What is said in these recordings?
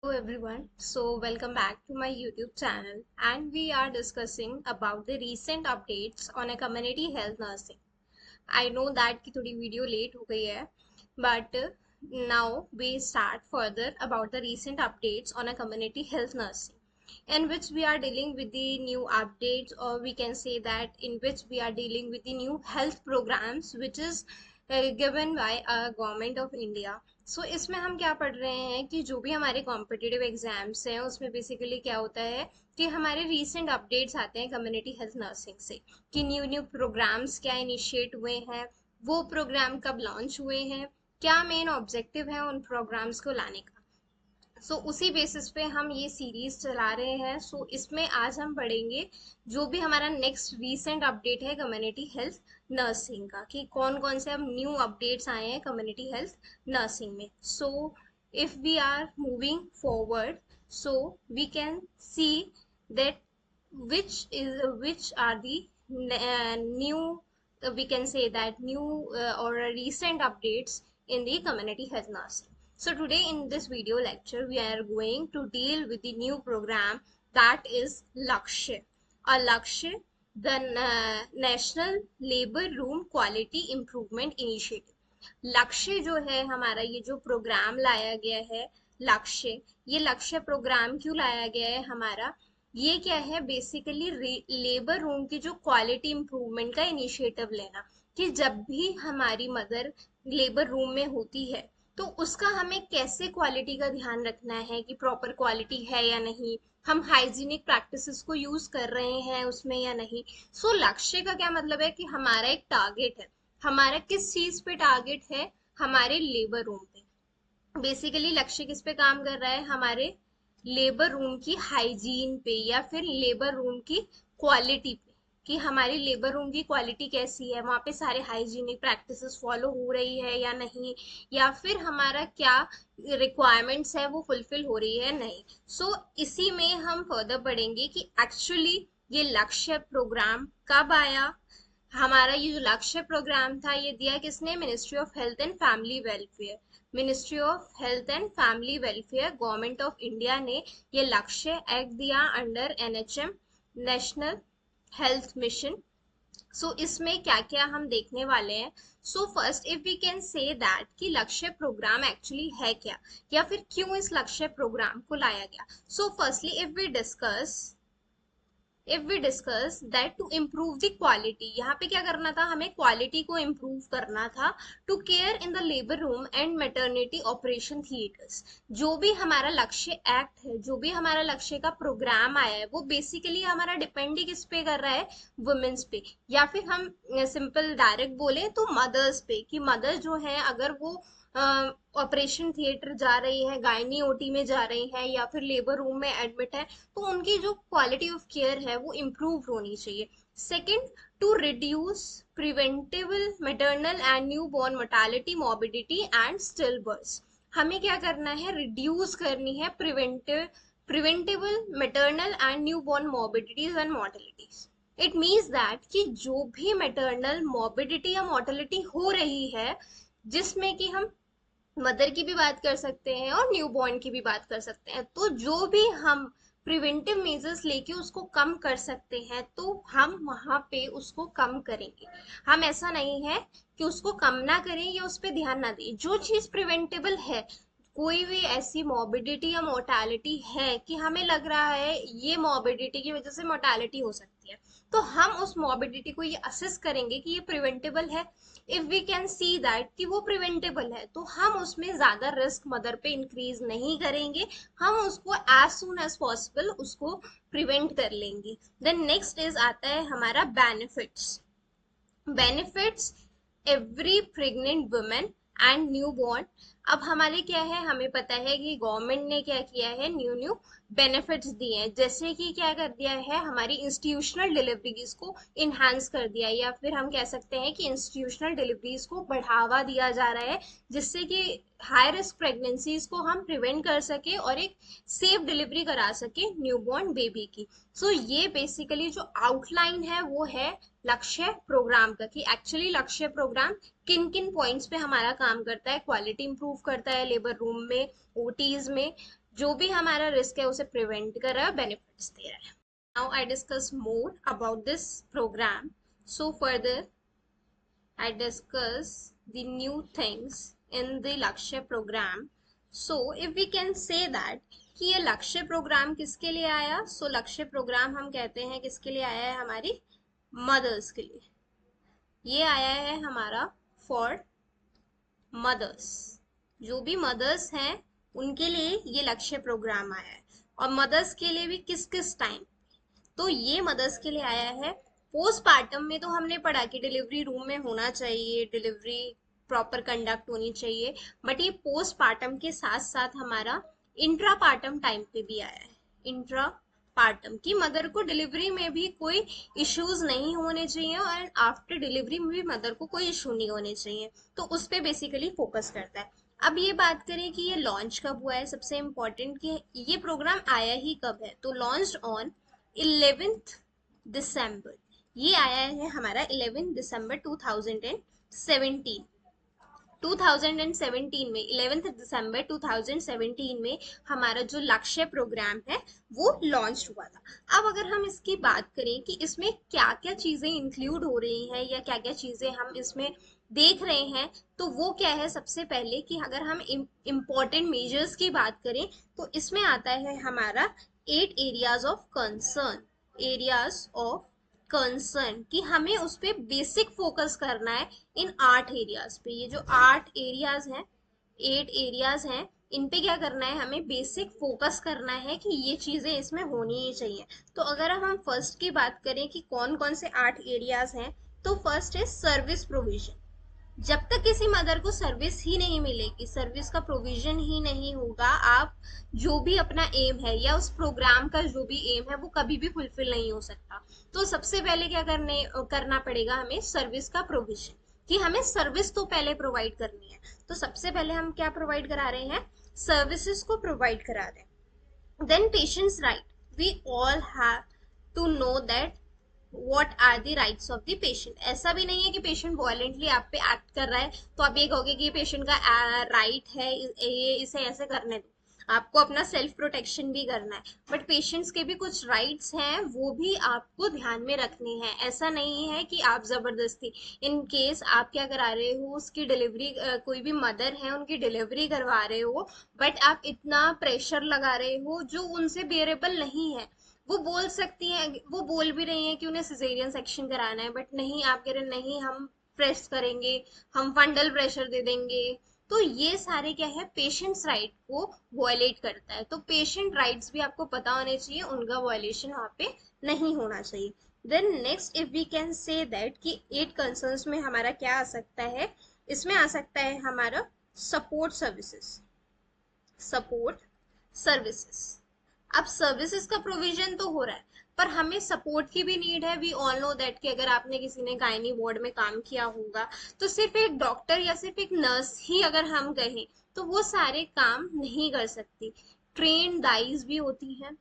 Hello everyone, so welcome back to my YouTube channel and we are discussing about the recent updates on a community health nursing. I know that कि थोड़ी video late हो गई है but now we start further about the recent updates on a community health nursing in which we are dealing with the new updates, or we can say that in which we are dealing with the new health programs which is given by government of India. सो इसमें हम क्या पढ़ रहे हैं कि जो भी हमारे कॉम्पिटिटिव एग्जाम्स हैं उसमें बेसिकली क्या होता है कि हमारे रीसेंट अपडेट्स आते हैं कम्युनिटी हेल्थ नर्सिंग से कि न्यू न्यू प्रोग्राम्स क्या इनिशिएट हुए हैं, वो प्रोग्राम कब लॉन्च हुए हैं, क्या मेन ऑब्जेक्टिव है उन प्रोग्राम्स को लाने का। उसी बेसिस पे हम ये सीरीज चला रहे हैं। इसमें आज हम पढ़ेंगे जो भी हमारा नेक्स्ट रीसेंट अपडेट है कम्युनिटी हेल्थ नर्सिंग का, कि कौन कौन से अब न्यू अपडेट्स आए हैं कम्युनिटी हेल्थ नर्सिंग में। If we are moving forward, so we can see that which are the new, we can say that new or recent updates in the community health nursing. So today in this video lecture we are going to deal with the new program that is Lakshya. A Lakshya, the National Labor Room Quality Improvement Initiative. लक्ष्य जो है हमारा, ये जो programme लाया गया है लक्ष्य, ये लक्ष्य प्रोग्राम क्यों लाया गया है हमारा, ये क्या है बेसिकली लेबर रूम की जो क्वालिटी इंप्रूवमेंट का इनिशिएटिव लेना, कि जब भी हमारी मदर लेबर रूम में होती है तो उसका हमें कैसे क्वालिटी का ध्यान रखना है, कि प्रॉपर क्वालिटी है या नहीं, हम हाइजीनिक प्रैक्टिसेस को यूज कर रहे हैं उसमें या नहीं। लक्ष्य का क्या मतलब है कि हमारा एक टारगेट है, हमारा किस चीज पे टारगेट है, हमारे लेबर रूम पे। बेसिकली लक्ष्य किस पे काम कर रहा है, हमारे लेबर रूम की हाइजीन पे या फिर लेबर रूम की क्वालिटी पे, कि हमारी लेबर रूम की क्वालिटी कैसी है, वहां पे सारे हाइजीनिक प्रैक्टिसेस फॉलो हो रही है या नहीं, या फिर हमारा क्या रिक्वायरमेंट्स है वो फुलफिल हो रही है नहीं। इसी में हम फर्दर पढ़ेंगे कि एक्चुअली ये लक्ष्य प्रोग्राम कब आया। हमारा ये जो लक्ष्य प्रोग्राम था ये दिया किसने, ministry of health and family welfare. Ministry of health and family welfare government of India ने ये लक्ष्य एक्ट दिया under NHM, national health mission. इसमें क्या क्या हम देखने वाले हैं। First if we can say that कि लक्ष्य प्रोग्राम एक्चुअली है क्या, या फिर क्यों इस लक्ष्य प्रोग्राम को लाया गया। Firstly if we discuss that to improve the quality, यहाँ पे क्या करना था, हमें क्वालिटी को इम्प्रूव करना था। To care in the labour room and maternity operation theatres, जो भी हमारा लक्ष्य एक्ट है, जो भी हमारा लक्ष्य का प्रोग्राम आया है, वो बेसिकली हमारा डिपेंड ही किस पे कर रहा है, वुमेन्स पे, या फिर हम सिंपल डायरेक्ट बोले तो मदर्स पे, कि मदर जो है अगर वो ऑपरेशन थिएटर जा रही है, गायनी ओटी में जा रही है या फिर लेबर रूम में एडमिट है, तो उनकी जो क्वालिटी ऑफ केयर है वो इम्प्रूव होनी चाहिए। Second, to reduce preventable maternal and new born mortality, morbidity and still birth. हमें क्या करना है, रिड्यूस करनी है preventable maternal and new born morbidities and mortalities. It means that कि जो भी मैटरनल मॉर्बिडिटी या मोर्टेलिटी हो रही है, जिसमें कि हम मदर की भी बात कर सकते हैं और न्यूबॉर्न की भी बात कर सकते हैं, तो जो भी हम प्रिवेंटिव मेजर्स लेके उसको कम कर सकते हैं तो हम वहां पे उसको कम करेंगे। हम ऐसा नहीं है कि उसको कम ना करें या उस पर ध्यान ना दें। जो चीज प्रिवेंटेबल है, कोई भी ऐसी मॉर्बिडिटी या मोर्टालिटी है कि हमें लग रहा है ये मॉर्बिडिटी की वजह से मोर्टालिटी हो सकती है, तो हम उस मॉर्बिडिटी को ये असेस करेंगे कि ये प्रिवेंटेबल है। If we can see that कि वो प्रिवेंटेबल है, तो हम उसमें ज्यादा रिस्क मदर पे इंक्रीज नहीं करेंगे, हम उसको एज सुन एज पॉसिबल उसको प्रिवेंट कर लेंगे। देन नेक्स्ट इज आता है हमारा benefits every pregnant women and new born. अब हमारे क्या है, हमें पता है कि गवर्नमेंट ने क्या किया है, न्यू न्यू बेनिफिट्स दिए हैं, जैसे कि क्या कर दिया है, हमारी इंस्टीट्यूशनल डिलीवरीज को इन्हांस कर दिया है, या फिर हम कह सकते हैं कि इंस्टीट्यूशनल डिलीवरीज को बढ़ावा दिया जा रहा है, जिससे कि हाई रिस्क प्रेगनेंसीज को हम प्रिवेंट कर सके और एक सेफ डिलीवरी करा सके न्यूबॉर्न बेबी की। ये बेसिकली जो आउटलाइन है वो है लक्ष्य प्रोग्राम का, कि एक्चुअली लक्ष्य प्रोग्राम किन किन पॉइंट्स पे हमारा काम करता है, क्वालिटी इंप्रूव करता है लेबर रूम में, ओटीज में, जो भी हमारा रिस्क है उसे प्रिवेंट कर रहा है, बेनिफिट्स दे रहा है। Now I discuss more about this program. So further I discuss the new things in the लक्ष्य program. So if we can say that कि ये लक्ष्य प्रोग्राम किसके लिए आया, सो लक्ष्य प्रोग्राम हम कहते हैं किसके लिए आया है, हमारी मदर्स के लिए। ये आया है हमारा फॉर मदर्स, जो भी मदर्स हैं उनके लिए ये लक्ष्य प्रोग्राम आया है। और मदर्स के लिए भी किस किस टाइम, तो ये मदर्स के लिए आया है। पोस्टपार्टम में तो हमने पढ़ा कि डिलीवरी रूम में होना चाहिए, डिलीवरी प्रॉपर कंडक्ट होनी चाहिए, बट ये पोस्टपार्टम के साथ साथ हमारा इंट्रापार्टम टाइम पे भी आया है। इंट्रापार्टम की मदर को डिलीवरी में भी कोई इश्यूज नहीं होने चाहिए और आफ्टर डिलीवरी में भी मदर को कोई इशू नहीं होने चाहिए, तो उस पर बेसिकली फोकस करता है। अब ये बात करें कि ये लॉन्च कब हुआ है, सबसे इम्पोर्टेंट कि ये प्रोग्राम आया ही कब है, तो लॉन्च ऑन 11th दिसंबर। ये आया है हमारा 11 दिसंबर 2017। 2017 में 11 दिसंबर 2017 में हमारा जो लक्ष्य प्रोग्राम है वो लॉन्च हुआ था। अब अगर हम इसकी बात करें कि इसमें क्या क्या चीजें इंक्लूड हो रही हैं या क्या क्या चीजें हम इसमें देख रहे हैं, तो वो क्या है, सबसे पहले कि अगर हम इम्पोर्टेंट मेजर्स की बात करें तो इसमें आता है हमारा 8 areas of concern. Areas of concern कि हमें उस पर बेसिक फोकस करना है इन 8 एरियाज पे। ये जो 8 एरियाज हैं, 8 एरियाज हैं, इन पे क्या करना है, हमें बेसिक फोकस करना है कि ये चीजें इसमें होनी ही चाहिए। तो अगर हम फर्स्ट की बात करें कि कौन कौन से 8 एरियाज हैं, तो फर्स्ट है सर्विस प्रोविजन। जब तक किसी मदर को सर्विस ही नहीं मिलेगी, सर्विस का प्रोविजन ही नहीं होगा, आप जो भी अपना एम है या उस प्रोग्राम का जो भी एम है वो कभी भी फुलफिल नहीं हो सकता। तो सबसे पहले क्या करना पड़ेगा, हमें सर्विस का प्रोविजन, कि हमें सर्विस तो पहले प्रोवाइड करनी है। तो सबसे पहले हम क्या प्रोवाइड करा रहे हैं, सर्विसेज को प्रोवाइड करा रहे हैं। Then patients right, we all have to know that what are the rights of the patient. ऐसा भी नहीं है कि पेशेंट वॉलेंटली आप पे एक्ट कर रहा है तो आप ये कहोगे कि पेशेंट का राइट है, ये इसे ऐसे करने दो। आपको अपना सेल्फ प्रोटेक्शन भी करना है, बट पेशेंट्स के भी कुछ राइट्स हैं, वो भी आपको ध्यान में रखने हैं। ऐसा नहीं है कि आप जबरदस्ती, इन केस आप क्या करा रहे हो, उसकी डिलीवरी, कोई भी मदर है उनकी डिलीवरी करवा रहे हो, बट आप इतना प्रेशर लगा रहे हो जो उनसे बेरेबल नहीं है। वो बोल सकती हैं, वो बोल भी रही हैं कि उन्हें सिजेरियन सेक्शन कराना है, बट नहीं, आप कह रहे नहीं हम प्रेस करेंगे, हम फंडल प्रेशर दे देंगे। तो ये सारे क्या है, पेशेंट्स राइट को वॉयलेट करता है। तो पेशेंट राइट्स भी आपको पता होने चाहिए, उनका वॉयलेशन वहां पे नहीं होना चाहिए। Then next if we can say that कि 8 कंसर्न्स में हमारा क्या आ सकता है, इसमें आ सकता है हमारा सपोर्ट सर्विसेज। सपोर्ट सर्विसेज, अब सर्विसेज का प्रोविजन तो हो रहा है, पर हमें सपोर्ट की भी नीड है। वी ऑल नो दैट कि अगर आपने किसी ने गायनी वार्ड में काम किया होगा, तो सिर्फ एक डॉक्टर या सिर्फ एक नर्स ही अगर हम कहें तो वो सारे काम नहीं कर सकती। ट्रेन दाइज भी होती हैं,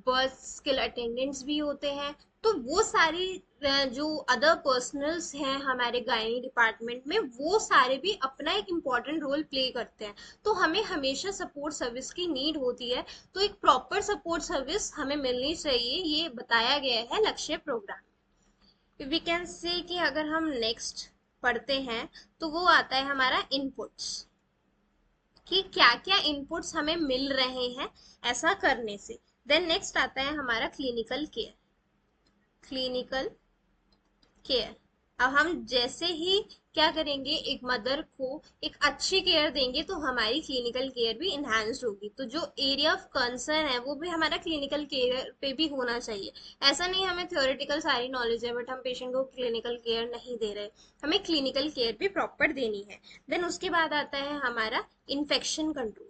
बस स्किल अटेंडेंट्स भी होते हैं, तो वो सारी जो अदर पर्सनल्स हैं हमारे गायनी डिपार्टमेंट में, वो सारे भी अपना एक इम्पॉर्टेंट रोल प्ले करते हैं। तो हमें हमेशा सपोर्ट सर्विस की नीड होती है, तो एक प्रॉपर सपोर्ट सर्विस हमें मिलनी चाहिए, ये बताया गया है लक्ष्य प्रोग्राम। वी कैन से कि अगर हम नेक्स्ट पढ़ते हैं तो वो आता है हमारा इनपुट्स, कि क्या क्या इनपुट्स हमें मिल रहे हैं ऐसा करने से। देन नेक्स्ट आता है हमारा क्लिनिकल केयर। क्लिनिकल केयर, अब हम जैसे ही क्या करेंगे, एक मदर को एक अच्छी केयर देंगे तो हमारी क्लिनिकल केयर भी इन्हांस्ड होगी। तो जो एरिया ऑफ कंसर्न है वो भी हमारा क्लिनिकल केयर पे भी होना चाहिए। ऐसा नहीं हमें थ्योरेटिकल सारी नॉलेज है बट हम पेशेंट को क्लिनिकल केयर नहीं दे रहे, हमें क्लिनिकल केयर भी प्रॉपर देनी है। देन उसके बाद आता है हमारा इन्फेक्शन कंट्रोल।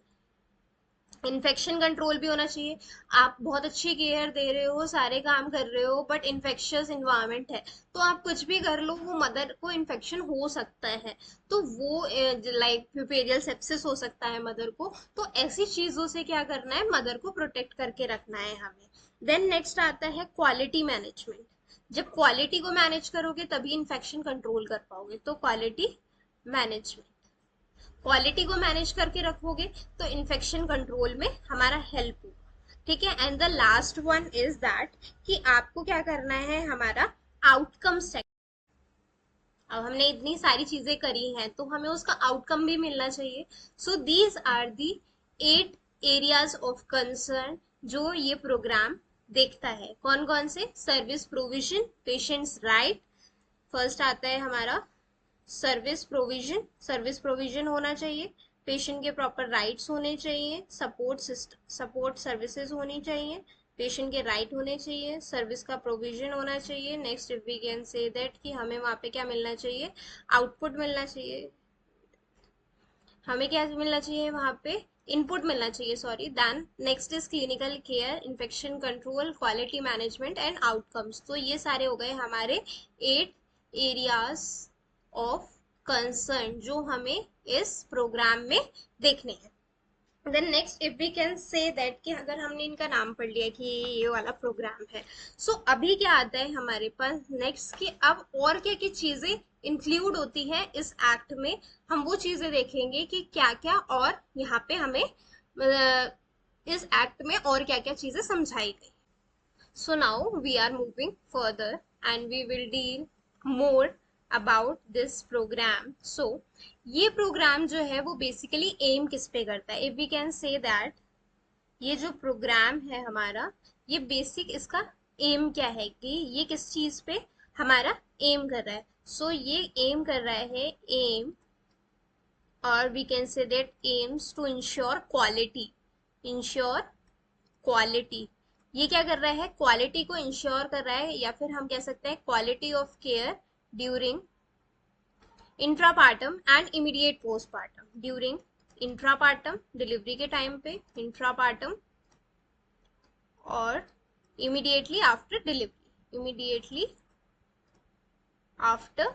इन्फेक्शन कंट्रोल भी होना चाहिए। आप बहुत अच्छी केयर दे रहे हो, सारे काम कर रहे हो, बट इन्फेक्शियस इन्वायरमेंट है तो आप कुछ भी कर लो, वो मदर को इन्फेक्शन हो सकता है। तो वो लाइक प्यूपेरियल सेप्सिस हो सकता है मदर को। तो ऐसी चीजों से क्या करना है, मदर को प्रोटेक्ट करके रखना है हमें। देन नेक्स्ट आता है क्वालिटी मैनेजमेंट। जब क्वालिटी को मैनेज करोगे तभी इन्फेक्शन कंट्रोल कर पाओगे, तो क्वालिटी मैनेजमेंट। क्वालिटी को मैनेज करके रखोगे तो इन्फेक्शन कंट्रोल में हमारा हेल्प होगा, ठीक है। And the last one is that कि आपको क्या करना है, हमारा आउटकम। अब हमने इतनी सारी चीजें करी हैं तो हमें उसका आउटकम भी मिलना चाहिए। So these are the 8 areas of concern जो ये प्रोग्राम देखता है। कौन कौन से? Service provision, patients right, first आता है हमारा सर्विस प्रोविजन, सर्विस प्रोविजन होना चाहिए, पेशेंट के प्रॉपर राइट्स होने चाहिए, सपोर्ट सिस्टम, सपोर्ट सर्विसेज होनी चाहिए, पेशेंट के राइट होने चाहिए, सर्विस का प्रोविजन होना चाहिए। Next if we can say that कि हमें वहां पे क्या मिलना चाहिए, आउटपुट मिलना चाहिए, हमें क्या मिलना चाहिए वहां पे, इनपुट मिलना चाहिए, sorry. Then next is clinical care, infection control, quality management and outcomes. तो ये सारे हो गए हमारे 8 एरियाज ऑफ कंसर्न जो हमें इस प्रोग्राम में देखने हैं। Then next if we can say that कि अगर हमने इनका नाम पढ़ लिया कि ये वाला प्रोग्राम है, सो अभी क्या आता है हमारे पास नेक्स्ट कि अब और क्या क्या चीजें इंक्लूड होती है इस एक्ट में। हम वो चीजें देखेंगे कि क्या क्या और यहाँ पे हमें इस एक्ट में और क्या क्या चीजें समझाई गई। So now we are moving further and we will deal more about this program. So ये प्रोग्राम जो है वो बेसिकली एम किस पे करता है? If we can say that ये जो प्रोग्राम है हमारा, ये बेसिक इसका एम क्या है कि ये किस चीज पे हमारा एम कर रहा है। सो ये एम कर रहा है, एम, और we can say that aims to ensure quality, ensure quality. ये क्या कर रहा है, क्वालिटी को इंश्योर कर रहा है, या फिर हम कह सकते हैं quality of care during intrapartum and immediate postpartum. During intrapartum delivery के टाइम पे, इंट्रापार्टम, और immediately after delivery, immediately after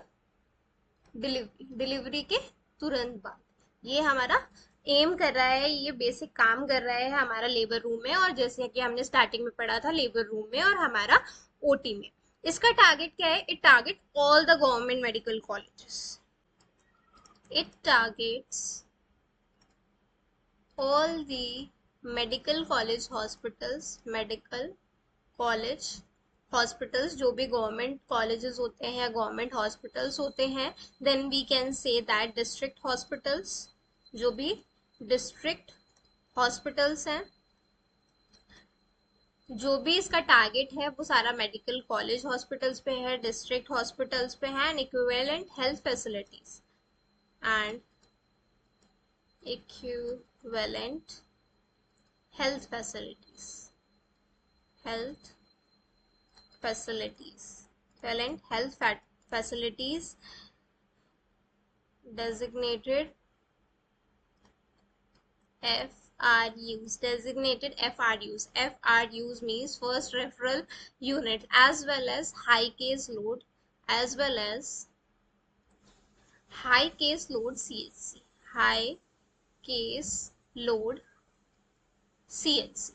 delivery, delivery के तुरंत बाद। ये हमारा एम कर रहा है, ये बेसिक काम कर रहा है हमारा लेबर रूम में, और जैसे कि हमने स्टार्टिंग में पढ़ा था लेबर रूम में और हमारा ओटी में। इसका टारगेट क्या है? It target all the government medical colleges, it targets all the medical college hospitals, medical college hospitals जो भी गवर्नमेंट कॉलेजेस होते हैं या गवर्नमेंट हॉस्पिटल्स होते हैं। Then we can say that district hospitals, जो भी डिस्ट्रिक्ट हॉस्पिटल्स हैं, जो भी इसका टारगेट है वो सारा मेडिकल कॉलेज हॉस्पिटल्स पे है, डिस्ट्रिक्ट हॉस्पिटल्स पे है, and equivalent health facilities, and equivalent health facilities, health facilities, talent health facilities designated FRUs, designated FRUs. FRUs means first referral unit, as well as high case load, as well as high case load CHC, high case load CHC।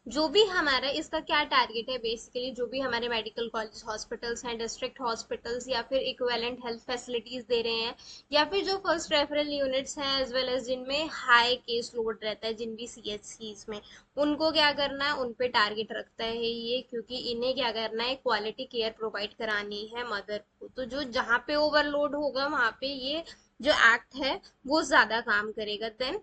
जो भी हमारा इसका क्या target है, basically जो भी हमारे medical college hospitals हैं, डिस्ट्रिक्ट हॉस्पिटल्स, या फिर इक्विवेलेंट हेल्थ फैसिलिटीज दे रहे हैं, या फिर जो फर्स्ट रेफरल यूनिट्स हैं, एज वेल एज जिनमें हाई केस लोड रहता है, जिन भी CHCs में, उनको क्या करना है, उन पे टारगेट रखता है ये, क्योंकि इन्हें क्या करना है, क्वालिटी केयर प्रोवाइड करानी है मदर को। तो जो जहाँ पे ओवरलोड होगा वहां पे ये जो एक्ट है वो ज्यादा काम करेगा। Then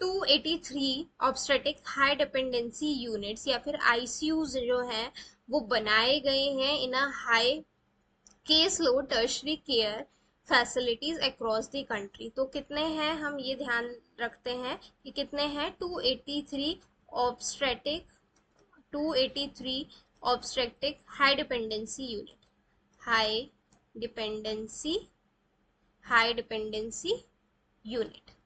283 obstetric high dependency units या फिर ICUs जो हैं वो बनाए गए हैं in a high case load tertiary care facilities across the country. तो कितने हैं, हम ये ध्यान रखते हैं कि कितने हैं, 283 obstetric, 283 obstetric high dependency unit, high dependency, high dependency unit.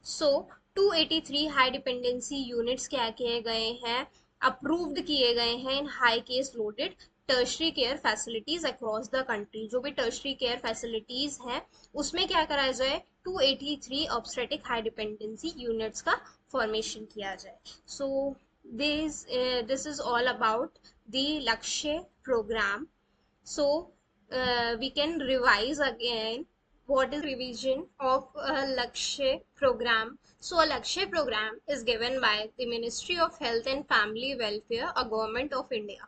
So 283 high dependency units क्या किए गए हैं, अप्रूव्ड किए गए हैं in high case loaded tertiary care facilities across the country. जो भी टर्शरी केयर फैसिलिटीज हैं उसमें क्या करा जाए, 283 ऑब्स्टेटिक हाई डिपेंडेंसी यूनिट्स का फॉर्मेशन किया जाए। So this is all about the लक्ष्य programme. So we can revise again what is revision of a Lakshya program. So a Lakshya program is given by the Ministry of Health and Family Welfare, a government of India.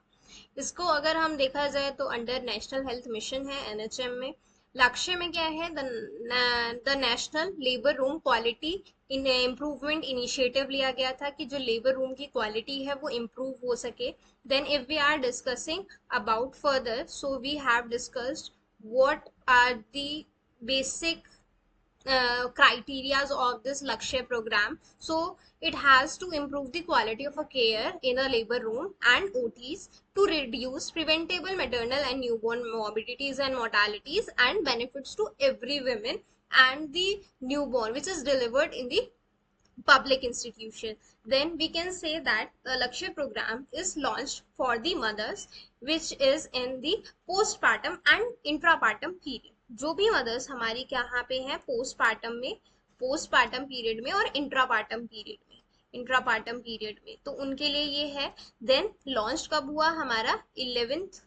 इसको अगर हम देखा जाए तो under national health mission है NHM में. लक्ष्य में क्या है, the national labour room quality in improvement initiative लिया गया था कि जो लेबर रूम की क्वालिटी है वो इम्प्रूव हो सके. Then if we are discussing about further, so we have discussed what are the basic criteria of this Lakshya program. So it has to improve the quality of a care in a labor room and OTs to reduce preventable maternal and newborn morbidities and mortalities and benefits to every woman and the newborn which is delivered in the public institution. Then we can say that the Lakshya program is launched for the mothers which is in the postpartum and intrapartum period. जो भी mother's हमारी यहाँ पे हैं postpartum period में और intrapartum period में, तो उनके लिए ये है. देन लॉन्च कब हुआ हमारा, 11th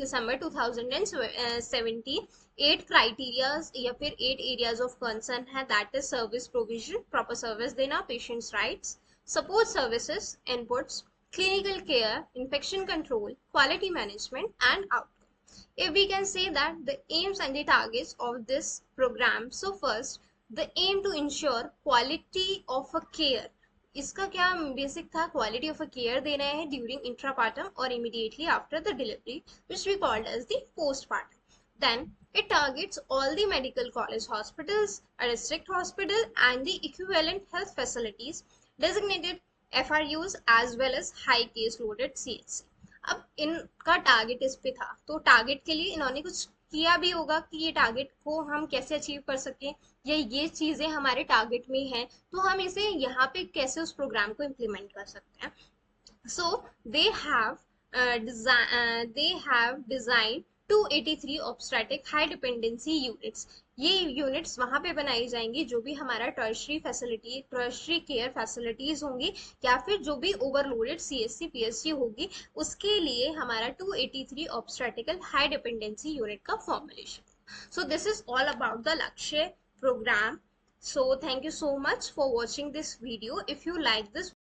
December 2017. 8 क्राइटेरियाज या फिर 8 एरियाज ऑफ कंसर्न है, that is service provision, proper service देना, patients rights, support services inputs, clinical care, infection control, quality management and outcome. If we can say that the aims and the targets of this program, so first the aim to ensure quality of a care. इसका क्या basic था, quality of a care देना है during intrapartum और immediately after the delivery which we called as the postpartum. Then it targets all the medical college hospitals, a district hospital and the equivalent health facilities, designated FRUs as well as high case loaded CHC. अब इनका target इस पे था, तो target के लिए इन्होंने कुछ किया भी होगा कि ये टारगेट को हम कैसे अचीव कर सकें, या ये चीजें हमारे टारगेट में हैं तो हम इसे यहाँ पे कैसे उस प्रोग्राम को इम्प्लीमेंट कर सकते हैं. So they have designed 283 obstetric high dependency units. ये यूनिट्स वहां पे बनाई जाएंगी जो भी हमारा टर्शरी केयर फैसिलिटीज होंगी या फिर जो भी ओवरलोडेड सीएससी पीएससी होगी, उसके लिए हमारा 283 obstetrical high dependency unit का formulation. So this is all about the Lakshya program. So thank you so much for watching this video. If you like this